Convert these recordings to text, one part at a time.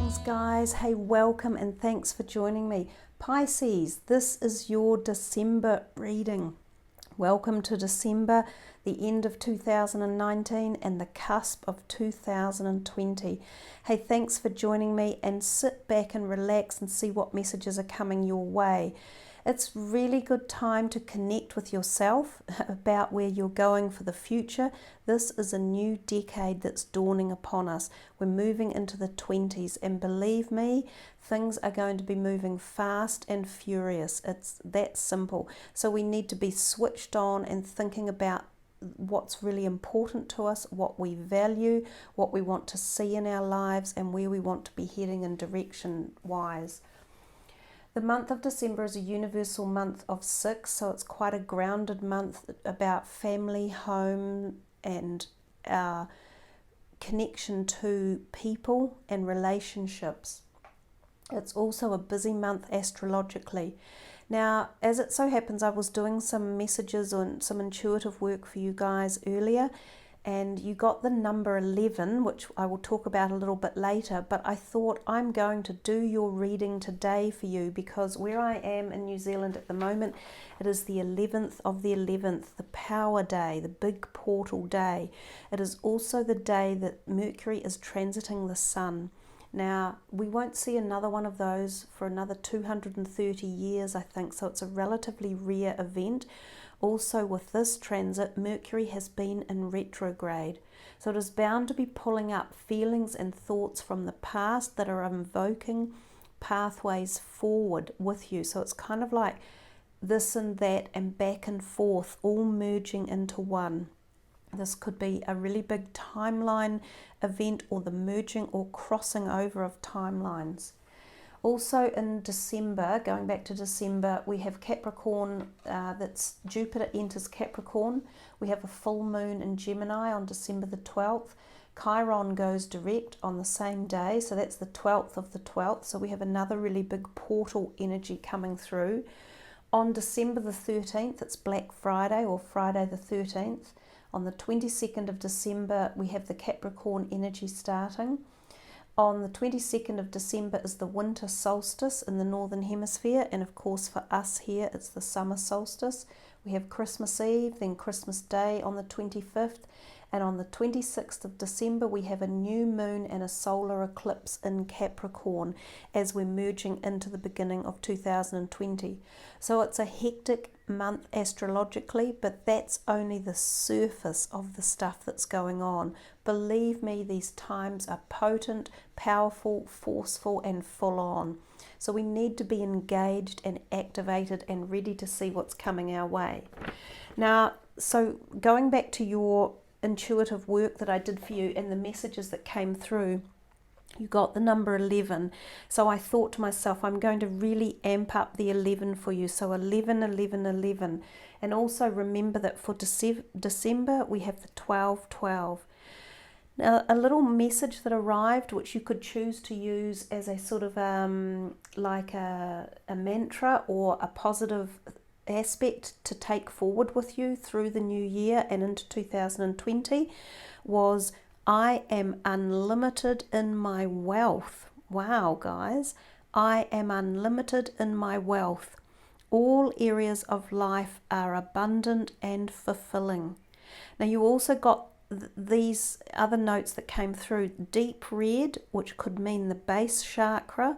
Greetings guys, hey, welcome and thanks for joining me. Pisces, this is your December reading. Welcome to December, the end of 2019 and the cusp of 2020. Hey, thanks for joining me, and sit back and relax and see what messages are coming your way. It's really good time to connect with yourself about where you're going for the future. This is a new decade that's dawning upon us. We're moving into the 20s, and believe me, things are going to be moving fast and furious. It's that simple. So we need to be switched on and thinking about what's really important to us, what we value, what we want to see in our lives, and where we want to be heading in direction-wise. The month of December is a universal month of 6, so it's quite a grounded month about family, home, and our connection to people and relationships. It's also a busy month astrologically. Now, as it so happens, I was doing some messages on some intuitive work for you guys earlier, and you got the number 11, which I will talk about a little bit later, but I thought I'm going to do your reading today for you because where I am in New Zealand at the moment, it is the 11th of the 11th, the power day, the big portal day. It is also the day that Mercury is transiting the sun. Now, we won't see another one of those for another 230 years, I think, so it's a relatively rare event. Also, with this transit, Mercury has been in retrograde, so it is bound to be pulling up feelings and thoughts from the past that are invoking pathways forward with you. So it's kind of like this and that and back and forth, all merging into one. This could be a really big timeline event, or the merging or crossing over of timelines. Also in December, going back to December, we have Capricorn, that's Jupiter enters Capricorn. We have a full moon in Gemini on December the 12th. Chiron goes direct on the same day, so that's the 12th of the 12th. So we have another really big portal energy coming through. On December the 13th, it's Black Friday, or Friday the 13th. On the 22nd of December, we have the Capricorn energy starting. On the 22nd of December is the winter solstice in the Northern Hemisphere, and of course for us here it's the summer solstice. We have Christmas Eve, then Christmas Day on the 25th, and on the 26th of December we have a new moon and a solar eclipse in Capricorn as we're merging into the beginning of 2020. So it's a hectic month astrologically, but that's only the surface of the stuff that's going on. Believe me, these times are potent, powerful, forceful, and full on. So we need to be engaged and activated and ready to see what's coming our way. Now, so going back to your intuitive work that I did for you and the messages that came through, you got the number 11. So I thought to myself, I'm going to really amp up the 11 for you. So 11, 11, 11. And also remember that for December, we have the 12, 12. Now, a little message that arrived, which you could choose to use as a sort of like a mantra or a positive aspect to take forward with you through the new year and into 2020, was I am unlimited in my wealth. Wow, guys, I am unlimited in my wealth. All areas of life are abundant and fulfilling. Now, you also got these other notes that came through: deep red, which could mean the base chakra,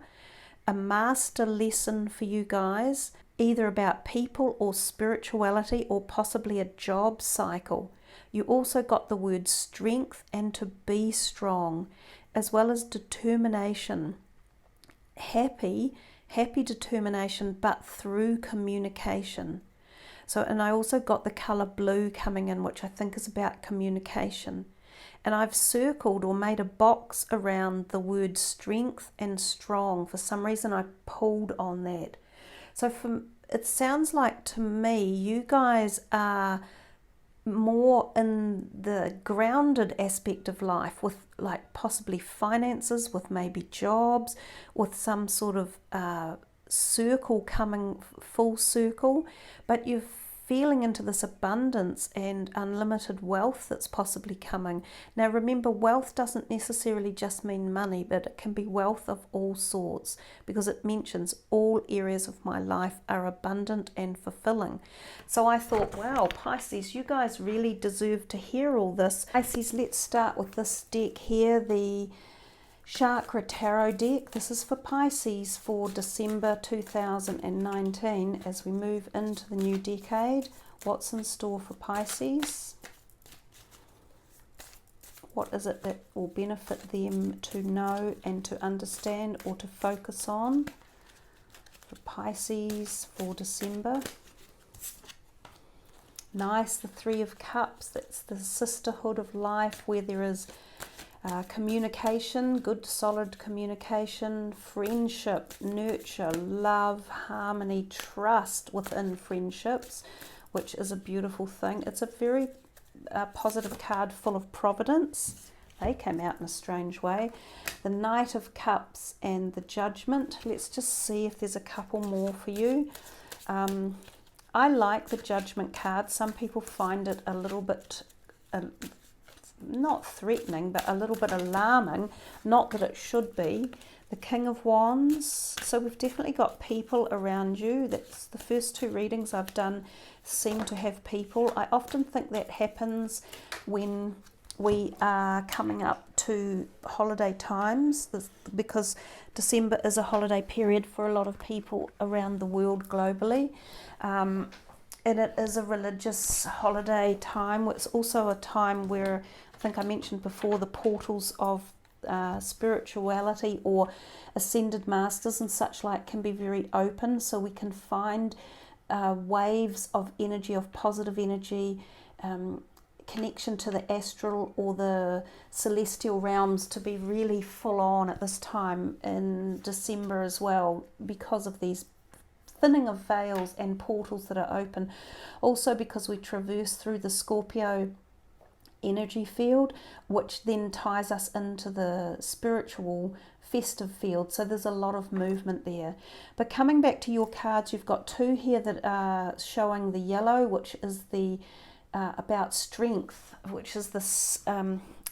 a master lesson for you guys, either about people or spirituality or possibly a job cycle. You also got the word strength and to be strong, as well as determination. Happy determination, but through communication. So, and I also got the color blue coming in, which I think is about communication. And I've circled or made a box around the word strength and strong. For some reason I pulled on that. So it sounds like to me you guys are more in the grounded aspect of life, with like possibly finances, with maybe jobs, with some sort of circle coming full circle, but you've feeling into this abundance and unlimited wealth that's possibly coming. Now remember, wealth doesn't necessarily just mean money, but it can be wealth of all sorts, because it mentions all areas of my life are abundant and fulfilling. So I thought, wow, Pisces, you guys really deserve to hear all this. Pisces, let's start with this deck here, the Chakra Tarot deck. This is for Pisces for December 2019 as we move into the new decade. What's in store for Pisces? What is it that will benefit them to know and to understand or to focus on for Pisces for December? Nice, the Three of Cups. That's the sisterhood of life, where there is communication, good solid communication, friendship, nurture, love, harmony, trust within friendships, which is a beautiful thing. It's a very positive card full of providence. They came out in a strange way. The Knight of Cups and the Judgment. Let's just see if there's a couple more for you. I like the Judgment card. Some people find it a little bit not threatening, but a little bit alarming. Not that it should be. The King of Wands. So we've definitely got people around you. That's the first two readings I've done seem to have people. I often think that happens when we are coming up to holiday times, because December is a holiday period for a lot of people around the world globally. And it is a religious holiday time. It's also a time where, I think I mentioned before, the portals of spirituality or ascended masters and such like can be very open, so we can find waves of energy, of positive energy, connection to the astral or the celestial realms to be really full on at this time in December as well, because of these thinning of veils and portals that are open. Also because we traverse through the Scorpio energy field, which then ties us into the spiritual festive field. So there's a lot of movement there. But coming back to your cards, you've got two here that are showing the yellow, which is the about strength, which is this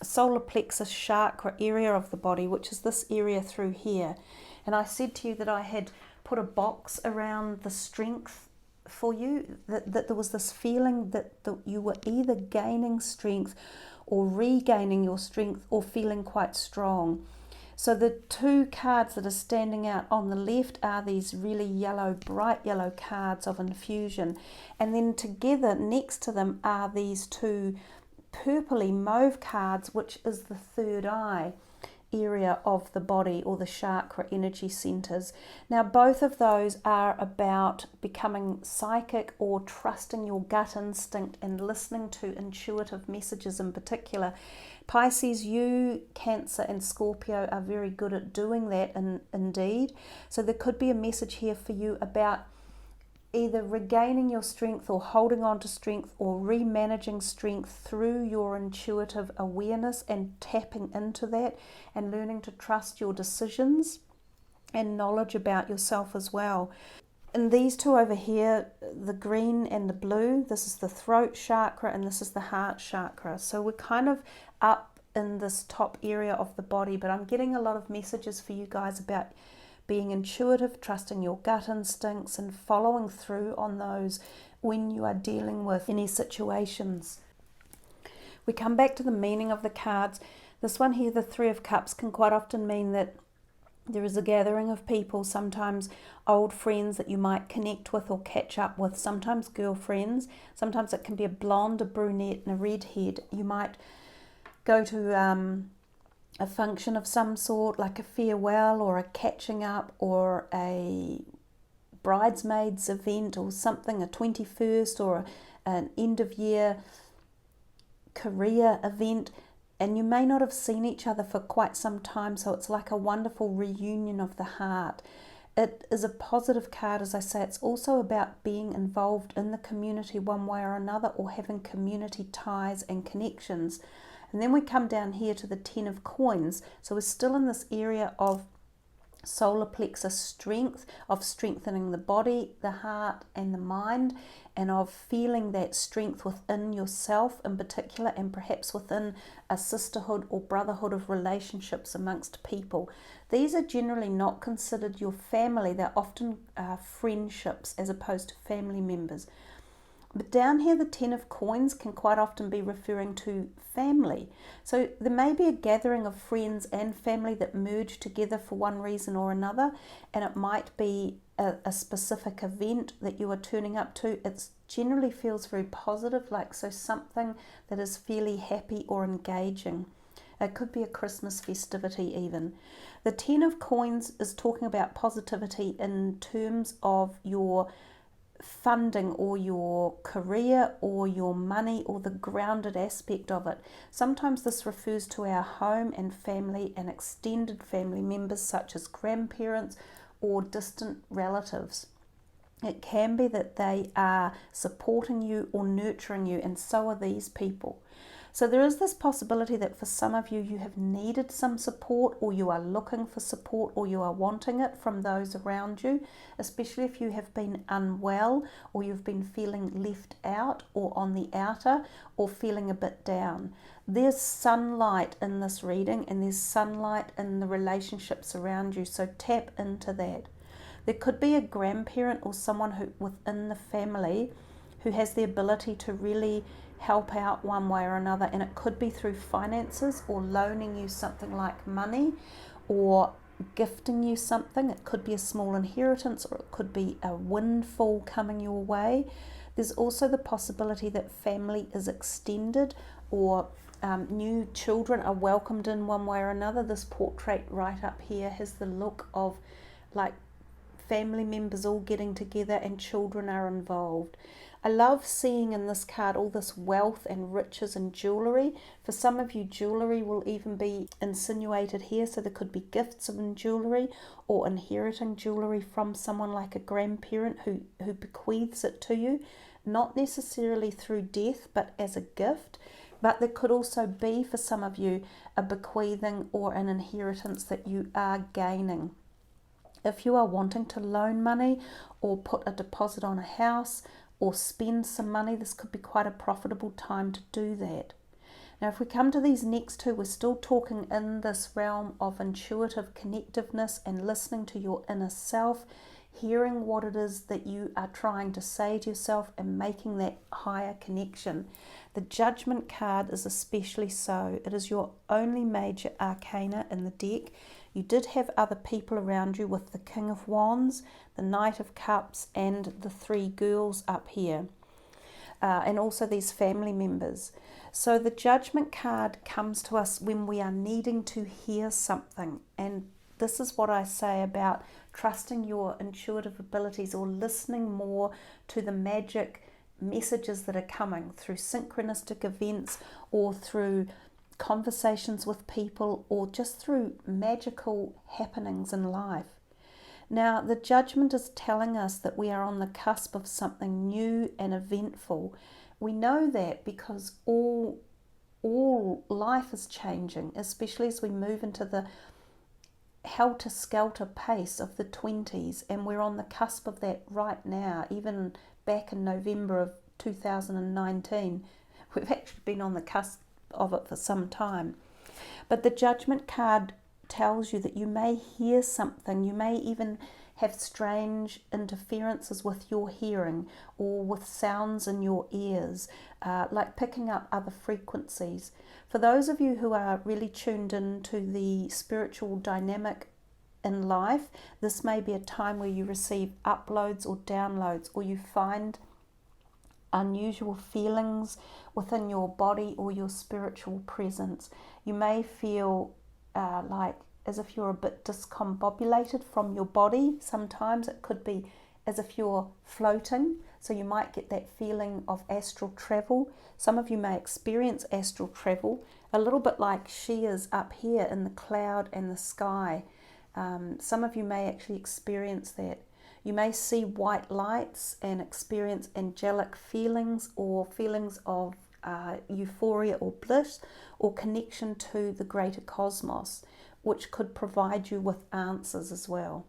solar plexus chakra area of the body, which is this area through here. And I said to you that I had put a box around the strength for you, that there was this feeling that you were either gaining strength or regaining your strength or feeling quite strong. So the two cards that are standing out on the left are these really yellow, bright yellow cards of infusion. And then together next to them are these two purpley mauve cards, which is the third eye area of the body, or the chakra energy centers. Now both of those are about becoming psychic or trusting your gut instinct and listening to intuitive messages in particular. Pisces, you, Cancer and Scorpio are very good at doing that indeed. So there could be a message here for you about either regaining your strength or holding on to strength or remanaging strength through your intuitive awareness and tapping into that and learning to trust your decisions and knowledge about yourself as well. And these two over here, the green and the blue, this is the throat chakra and this is the heart chakra. So we're kind of up in this top area of the body, but I'm getting a lot of messages for you guys about being intuitive, trusting your gut instincts and following through on those when you are dealing with any situations. We come back to the meaning of the cards. This one here, the Three of Cups, can quite often mean that there is a gathering of people, sometimes old friends that you might connect with or catch up with, sometimes girlfriends, sometimes it can be a blonde, a brunette and a redhead. You might go to a function of some sort, like a farewell or a catching up or a bridesmaids event or something, a 21st or an end of year career event, and you may not have seen each other for quite some time, so it's like a wonderful reunion of the heart. It is a positive card, as I say. It's also about being involved in the community one way or another, or having community ties and connections. And then we come down here to the Ten of Coins. So we're still in this area of solar plexus strength, of strengthening the body, the heart and the mind, and of feeling that strength within yourself in particular, and perhaps within a sisterhood or brotherhood of relationships amongst people. These are generally not considered your family. They're often friendships as opposed to family members. But down here, the Ten of Coins can quite often be referring to family. So there may be a gathering of friends and family that merge together for one reason or another, and it might be a specific event that you are turning up to. It generally feels very positive, like so something that is fairly happy or engaging. It could be a Christmas festivity even. The Ten of Coins is talking about positivity in terms of your funding or your career or your money or the grounded aspect of it. Sometimes this refers to our home and family and extended family members such as grandparents or distant relatives. It can be that they are supporting you or nurturing you, and so are these people. So there is this possibility that for some of you, you have needed some support, or you are looking for support, or you are wanting it from those around you, especially if you have been unwell, or you've been feeling left out or on the outer, or feeling a bit down. There's sunlight in this reading, and there's sunlight in the relationships around you, so tap into that. There could be a grandparent or someone who within the family who has the ability to really help out one way or another, and it could be through finances or loaning you something like money or gifting you something. It could be a small inheritance, or it could be a windfall coming your way. There's also the possibility that family is extended, or new children are welcomed in one way or another. This portrait right up here has the look of like family members all getting together and children are involved. I love seeing in this card all this wealth and riches and jewellery. For some of you, jewellery will even be insinuated here, so there could be gifts of jewellery or inheriting jewellery from someone like a grandparent who bequeaths it to you, not necessarily through death but as a gift. But there could also be, for some of you, a bequeathing or an inheritance that you are gaining. If you are wanting to loan money or put a deposit on a house or spend some money, this could be quite a profitable time to do that. Now, if we come to these next two, we're still talking in this realm of intuitive connectiveness and listening to your inner self, hearing what it is that you are trying to say to yourself and making that higher connection. The Judgment card is especially so. It is your only major arcana in the deck. You did have other people around you with the King of Wands, the Knight of Cups, and the three girls up here, and also these family members. So the Judgment card comes to us when we are needing to hear something, and this is what I say about trusting your intuitive abilities or listening more to the magic messages that are coming through synchronistic events or through conversations with people or just through magical happenings in life. Now, the Judgment is telling us that we are on the cusp of something new and eventful. We know that because all life is changing, especially as we move into the helter-skelter pace of the 20s, and we're on the cusp of that right now. Even back in November of 2019, we've actually been on the cusp of it for some time. But the Judgment card tells you that you may hear something, you may even have strange interferences with your hearing or with sounds in your ears, like picking up other frequencies. For those of you who are really tuned into the spiritual dynamic in life, this may be a time where you receive uploads or downloads, or you find unusual feelings within your body or your spiritual presence. You may feel like as if you're a bit discombobulated from your body. Sometimes it could be as if you're floating, so you might get that feeling of astral travel. Some of you may experience astral travel, a little bit like she is up here in the cloud and the sky. Some of you may actually experience that. You may see white lights and experience angelic feelings or feelings of euphoria or bliss or connection to the greater cosmos. which could provide you with answers as well.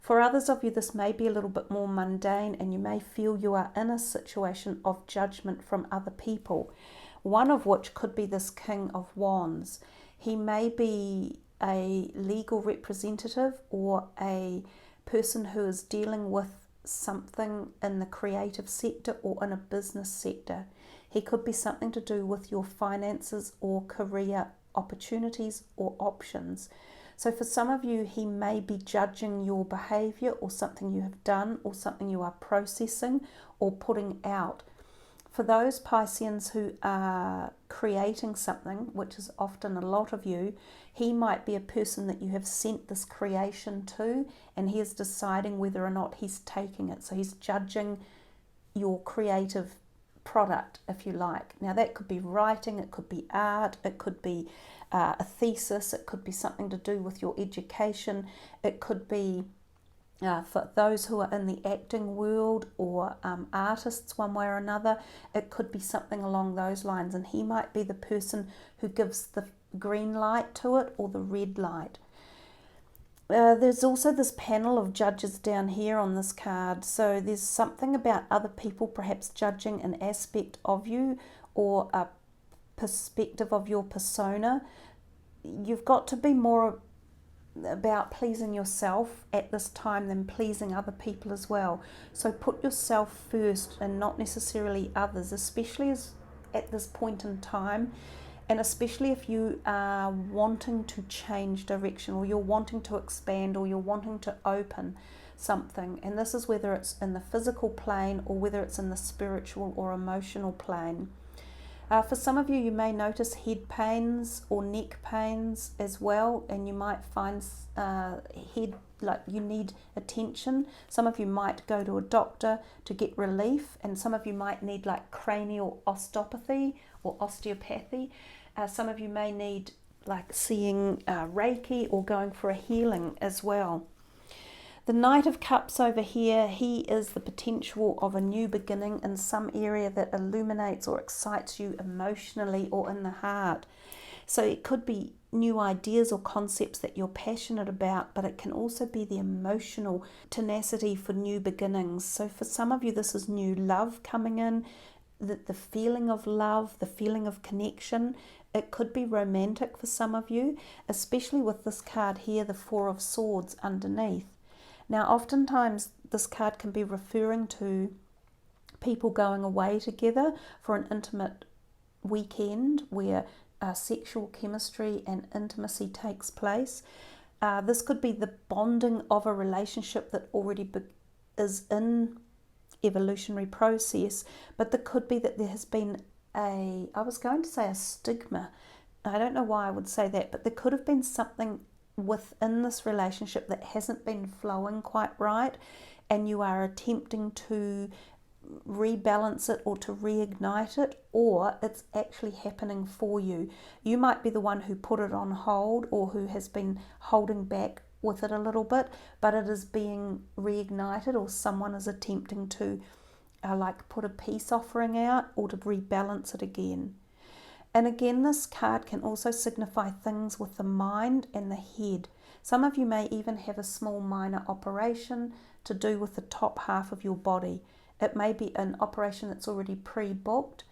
For others of you, this may be a little bit more mundane, and you may feel you are in a situation of judgment from other people, one of which could be this King of Wands. He may be a legal representative or a person who is dealing with something in the creative sector or in a business sector. He could be something to do with your finances or career opportunities or options. So for some of you, he may be judging your behavior or something you have done or something you are processing or putting out. For those Pisceans who are creating something, which is often a lot of you, he might be a person that you have sent this creation to, and he is deciding whether or not he's taking it. So he's judging your creative product, if you like. Now that could be writing, it could be art, it could be a thesis, it could be something to do with your education, it could be for those who are in the acting world or artists one way or another, it could be something along those lines, and he might be the person who gives the green light to it or the red light. There's also this panel of judges down here on this card, so there's something about other people perhaps judging an aspect of you or a perspective of your persona. You've got to be more about pleasing yourself at this time than pleasing other people as well. So put yourself first and not necessarily others, especially as at this point in time, and especially if you are wanting to change direction or you're wanting to expand or you're wanting to open something. And this is whether it's in the physical plane or whether it's in the spiritual or emotional plane. For some of you, you may notice head pains or neck pains as well, and you might find head, like you need attention. Some of you might go to a doctor to get relief, and some of you might need like cranial osteopathy or osteopathy. Some of you may need like seeing Reiki or going for a healing as well. The Knight of Cups over here, he is the potential of a new beginning in some area that illuminates or excites you emotionally or in the heart. So it could be new ideas or concepts that you're passionate about, but it can also be the emotional tenacity for new beginnings. So for some of you, this is new love coming in, the feeling of love, the feeling of connection. It could be romantic for some of you, especially with this card here, the Four of Swords underneath. Now, oftentimes this card can be referring to people going away together for an intimate weekend where sexual chemistry and intimacy takes place. This could be the bonding of a relationship that already is in evolutionary process, but there could be that there has been I was going to say a stigma. I don't know why I would say that, but there could have been something within this relationship that hasn't been flowing quite right, and you are attempting to rebalance it or to reignite it, or it's actually happening for you. You might be the one who put it on hold or who has been holding back with it a little bit, but it is being reignited, or someone is attempting to like put a peace offering out or to rebalance it again. And again, this card can also signify things with the mind and the head. Some of you may even have a small minor operation to do with the top half of your body. It may be an operation that's already pre-booked,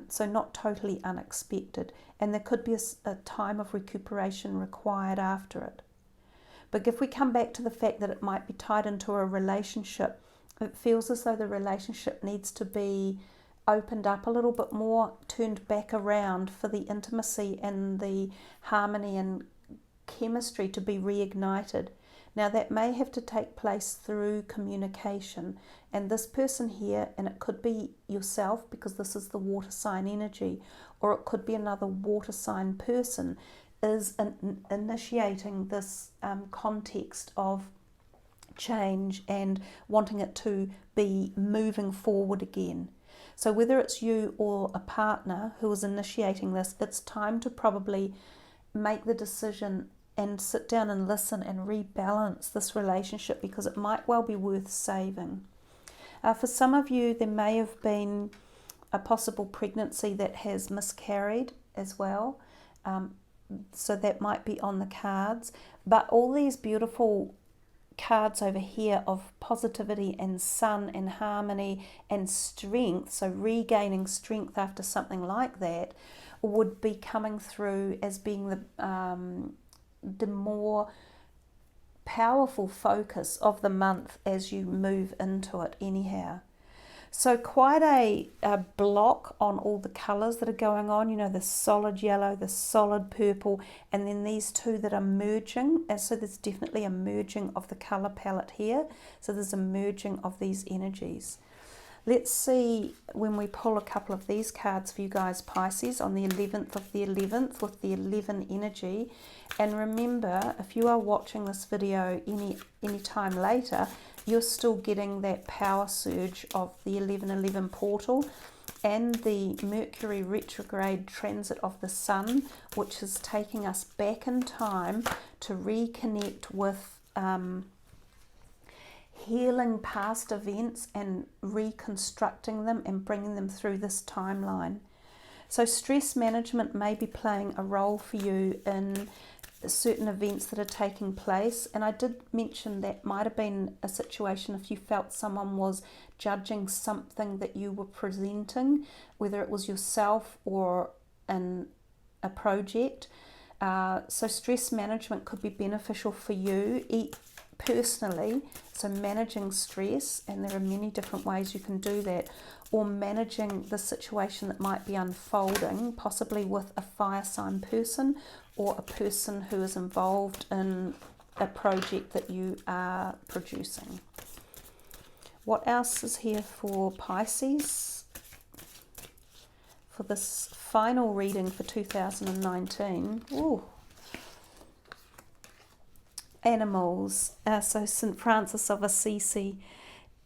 so not totally unexpected. And there could be a time of recuperation required after it. But if we come back to the fact that it might be tied into a relationship, it feels as though the relationship needs to be opened up a little bit more, turned back around for the intimacy and the harmony and chemistry to be reignited. Now that may have to take place through communication, and this person here, and it could be yourself because this is the water sign energy, or it could be another water sign person, is initiating this context of change and wanting it to be moving forward again. So whether it's you or a partner who is initiating this, it's time to probably make the decision and sit down and listen and rebalance this relationship, because it might well be worth saving. For some of you, there may have been a possible pregnancy that has miscarried as well. so that might be on the cards. But all these beautiful cards over here of positivity and sun and harmony and strength, so regaining strength after something like that, would be coming through as being the more powerful focus of the month as you move into it anyhow. So quite a block on all the colours that are going on, you know, the solid yellow, the solid purple, and then these two that are merging. And so there's definitely a merging of the colour palette here. So there's a merging of these energies. Let's see when we pull a couple of these cards for you guys, Pisces, on the 11th of the 11th with the 11 energy. And remember, if you are watching this video any time later, you're still getting that power surge of the 1111 portal and the Mercury retrograde transit of the Sun, which is taking us back in time to reconnect with healing past events and reconstructing them and bringing them through this timeline. So stress management may be playing a role for you in certain events that are taking place. And I did mention that might have been a situation if you felt someone was judging something that you were presenting, whether it was yourself or a project. So stress management could be beneficial for you personally, so managing stress, and there are many different ways you can do that, or managing the situation that might be unfolding, possibly with a fire sign person or a person who is involved in a project that you are producing. What else is here for Pisces for this final reading for 2019? Ooh. Animals. So St. Francis of Assisi.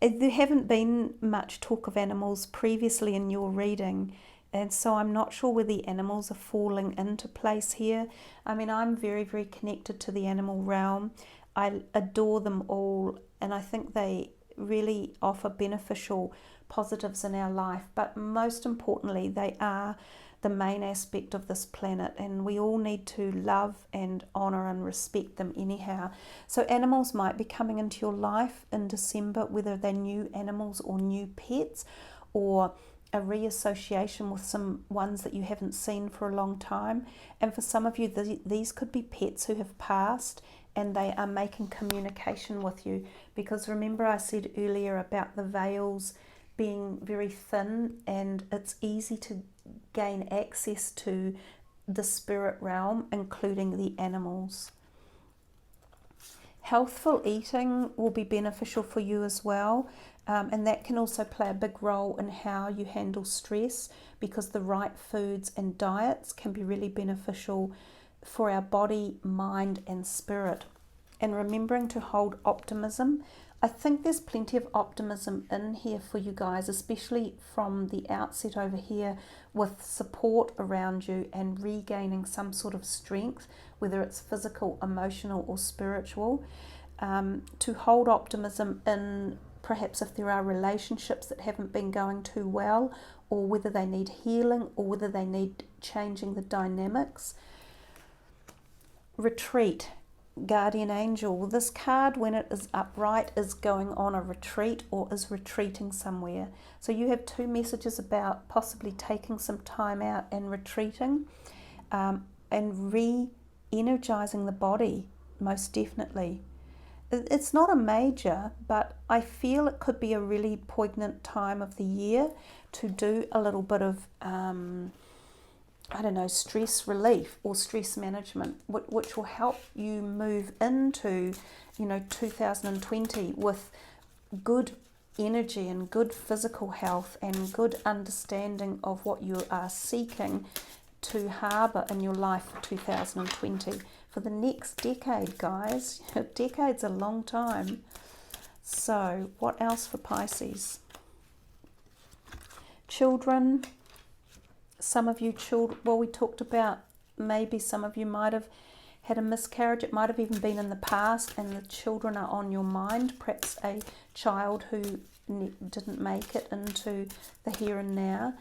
There haven't been much talk of animals previously in your reading, and so I'm not sure where the animals are falling into place here. I mean, I'm very, very connected to the animal realm. I adore them all, and I think they really offer beneficial positives in our life, but most importantly, they are the main aspect of this planet, and we all need to love and honor and respect them anyhow. So animals might be coming into your life in December, whether they're new animals or new pets, or a reassociation with some ones that you haven't seen for a long time. And for some of you, these could be pets who have passed and they are making communication with you, because remember I said earlier about the veils being very thin, and it's easy to gain access to the spirit realm, including the animals. Healthful eating will be beneficial for you as well, and that can also play a big role in how you handle stress, because the right foods and diets can be really beneficial for our body, mind and spirit. And remembering to hold optimism. I think there's plenty of optimism in here for you guys, especially from the outset over here, with support around you and regaining some sort of strength, whether it's physical, emotional or spiritual, to hold optimism in perhaps if there are relationships that haven't been going too well, or whether they need healing or whether they need changing the dynamics. Retreat. Guardian angel. Well, this card, when it is upright, is going on a retreat or is retreating somewhere. So you have two messages about possibly taking some time out and retreating, and re-energizing the body, most definitely. It's not a major, but I feel it could be a really poignant time of the year to do a little bit of stress relief or stress management, which will help you move into, 2020 with good energy and good physical health and good understanding of what you are seeking to harbour in your life for 2020. For the next decade, guys. A decade's a long time. So, what else for Pisces? Children. Some of you children, well, we talked about maybe some of you might have had a miscarriage. It might have even been in the past, and the children are on your mind. Perhaps a child who didn't make it into the here and now.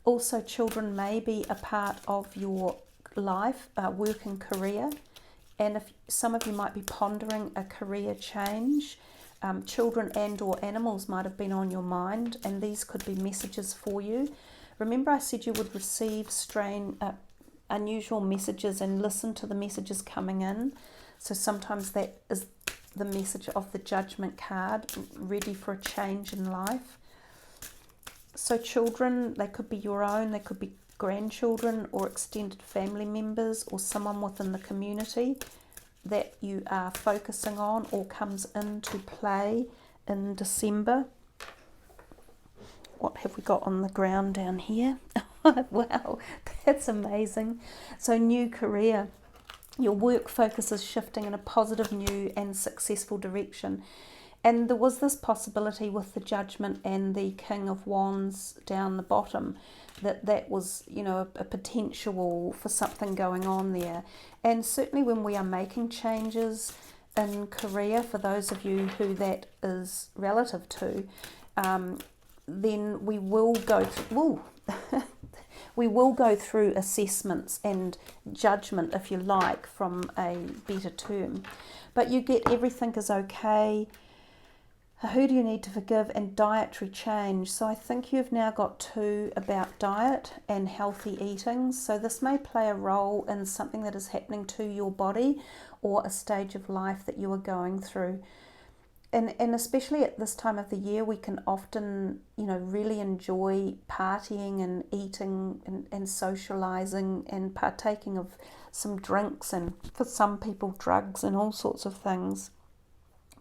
Also, children may be a part of your life, work and career. And if some of you might be pondering a career change, children and or animals might have been on your mind, and these could be messages for you. Remember I said you would receive unusual messages and listen to the messages coming in. So sometimes that is the message of the Judgment card, ready for a change in life. So children, they could be your own, they could be grandchildren or extended family members or someone within the community that you are focusing on or comes into play in December. What have we got on the ground down here? Wow, that's amazing. So new career. Your work focus is shifting in a positive, new and successful direction. And there was this possibility with the Judgment and the King of Wands down the bottom that was, a potential for something going on there. And certainly when we are making changes in career, for those of you who that is relative to, then we will go through, we will go through assessments and judgment, if you like, from a better term. But you get everything is okay. Who do you need to forgive, and dietary change. So I think you've now got 2 about diet and healthy eating. So this may play a role in something that is happening to your body or a stage of life that you are going through. And especially at this time of the year, we can often, really enjoy partying and eating and socializing and partaking of some drinks and, for some people, drugs and all sorts of things.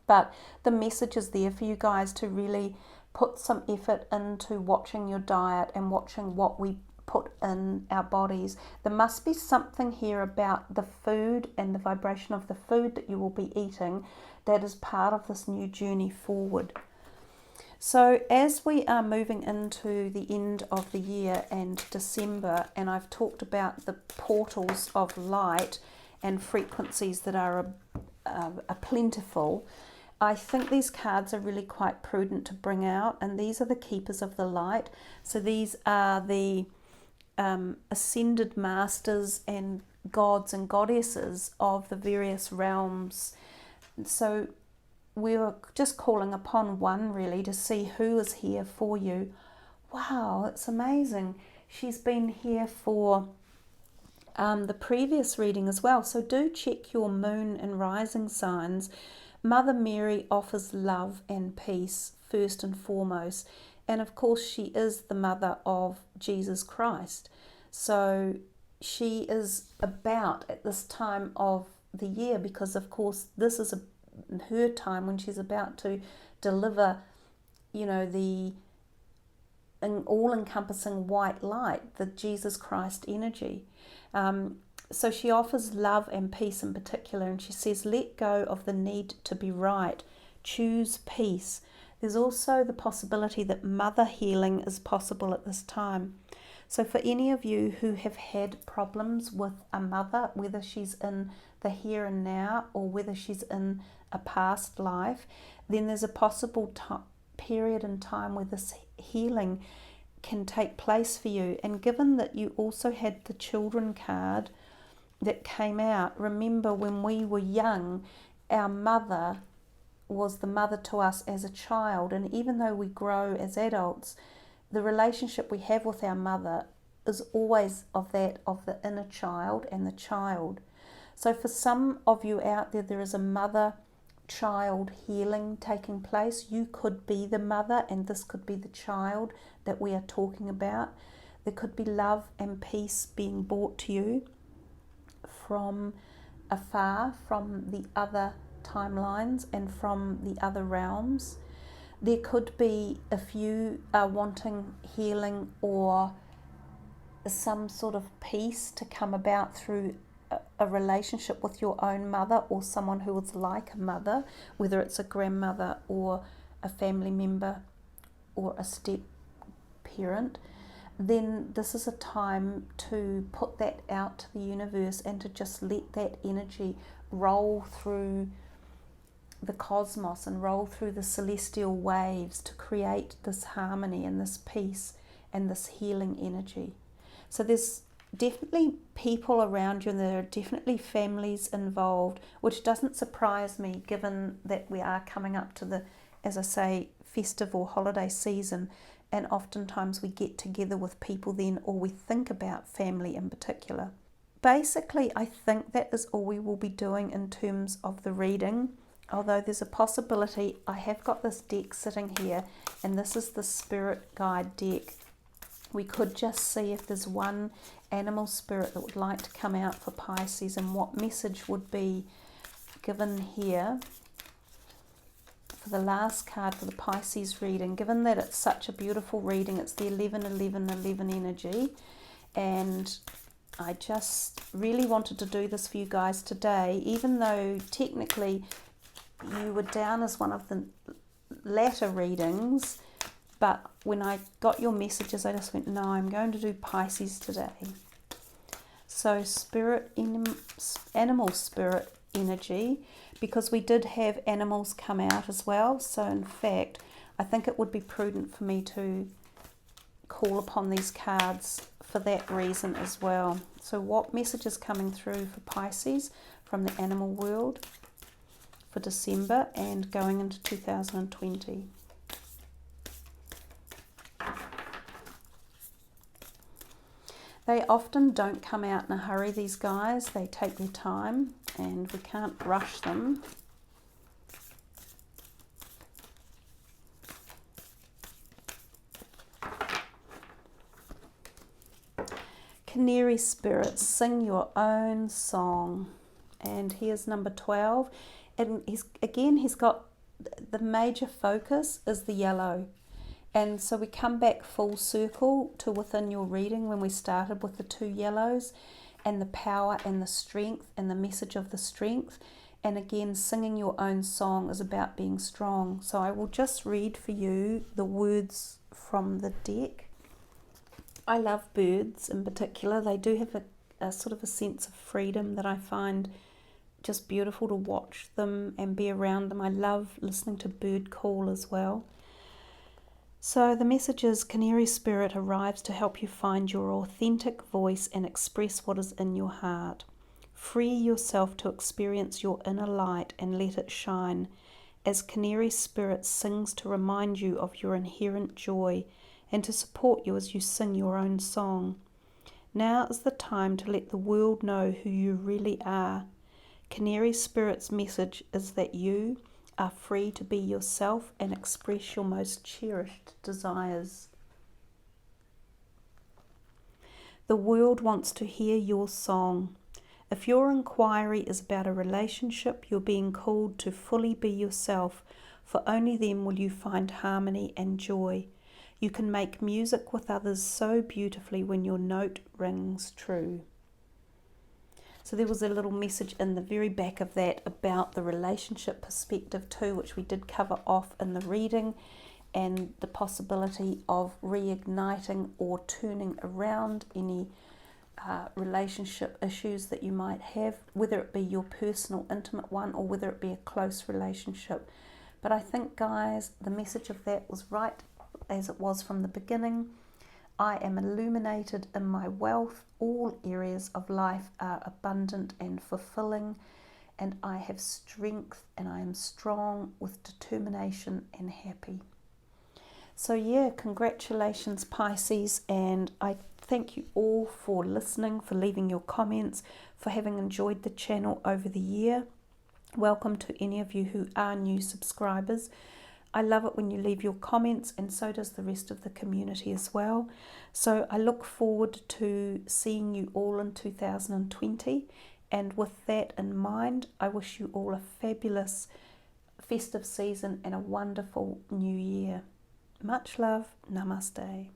But the message is there for you guys to really put some effort into watching your diet and watching what we put in our bodies. There must be something here about the food and the vibration of the food that you will be eating that is part of this new journey forward. So as we are moving into the end of the year and December, and I've talked about the portals of light and frequencies that are plentiful, I think these cards are really quite prudent to bring out, and these are the keepers of the light. So these are the ascended masters and gods and goddesses of the various realms. So we were just calling upon one really to see who is here for you. Wow, it's amazing. She's been here for the previous reading as well. So do check your moon and rising signs. Mother Mary offers love and peace first and foremost. And of course, she is the mother of Jesus Christ. So she is about at this time of the year, because of course this is her time when she's about to deliver, the all-encompassing white light, the Jesus Christ energy. So she offers love and peace in particular, and she says, let go of the need to be right. Choose peace. There's also the possibility that mother healing is possible at this time. So for any of you who have had problems with a mother, whether she's in the here and now or whether she's in a past life, then there's a possible period in time where this healing can take place for you. And given that you also had the children card that came out, remember when we were young, our mother was the mother to us as a child, and even though we grow as adults, the relationship we have with our mother is always of the inner child and the child. So for some of you out there, there is a mother-child healing taking place. You could be the mother and this could be the child that we are talking about. There could be love and peace being brought to you from afar, from the other timelines and from the other realms. There could be, if you are wanting healing or some sort of peace to come about through a relationship with your own mother or someone who is like a mother, whether it's a grandmother or a family member or a step parent, then this is a time to put that out to the universe and to just let that energy roll through the cosmos and roll through the celestial waves to create this harmony and this peace and this healing energy. So there's definitely people around you, and there are definitely families involved, which doesn't surprise me given that we are coming up to the, as I say, festive or holiday season, and oftentimes we get together with people then, or we think about family in particular. Basically, I think that is all we will be doing in terms of the reading, although there's a possibility. I have got this deck sitting here, and this is the Spirit Guide deck. We could just see if there's one animal spirit that would like to come out for Pisces and what message would be given here for the last card for the Pisces reading. Given that it's such a beautiful reading, it's the 11-11-11 energy, and I just really wanted to do this for you guys today, even though technically you were down as one of the latter readings. But when I got your messages, I just went, no, I'm going to do Pisces today. So animal spirit energy, because we did have animals come out as well. So in fact, I think it would be prudent for me to call upon these cards for that reason as well. So what message is coming through for Pisces from the animal world for December and going into 2020? They often don't come out in a hurry, these guys. They take their time and we can't rush them. Canary spirits, sing your own song. And here's number 12. And he's got the major focus is the yellow. And so we come back full circle to within your reading when we started with the two yellows and the power and the strength and the message of the strength. And again, singing your own song is about being strong. So I will just read for you the words from the deck. I love birds in particular. They do have a sort of a sense of freedom that I find just beautiful to watch them and be around them. I love listening to bird call as well. So the message is, Canary Spirit arrives to help you find your authentic voice and express what is in your heart. Free yourself to experience your inner light and let it shine, as Canary Spirit sings to remind you of your inherent joy and to support you as you sing your own song. Now is the time to let the world know who you really are. Canary Spirit's message is that you are free to be yourself and express your most cherished desires. The world wants to hear your song. If your inquiry is about a relationship, you're being called to fully be yourself, for only then will you find harmony and joy. You can make music with others so beautifully when your note rings true. So there was a little message in the very back of that about the relationship perspective too, which we did cover off in the reading, and the possibility of reigniting or turning around any relationship issues that you might have, whether it be your personal intimate one or whether it be a close relationship. But I think, guys, the message of that was right as it was from the beginning. I am illuminated in my wealth. All areas of life are abundant and fulfilling, and I have strength and I am strong with determination and happy. So yeah, congratulations Pisces, and I thank you all for listening, for leaving your comments, for having enjoyed the channel over the year. Welcome to any of you who are new subscribers. I love it when you leave your comments, and so does the rest of the community as well. So I look forward to seeing you all in 2020. And with that in mind, I wish you all a fabulous festive season and a wonderful new year. Much love. Namaste.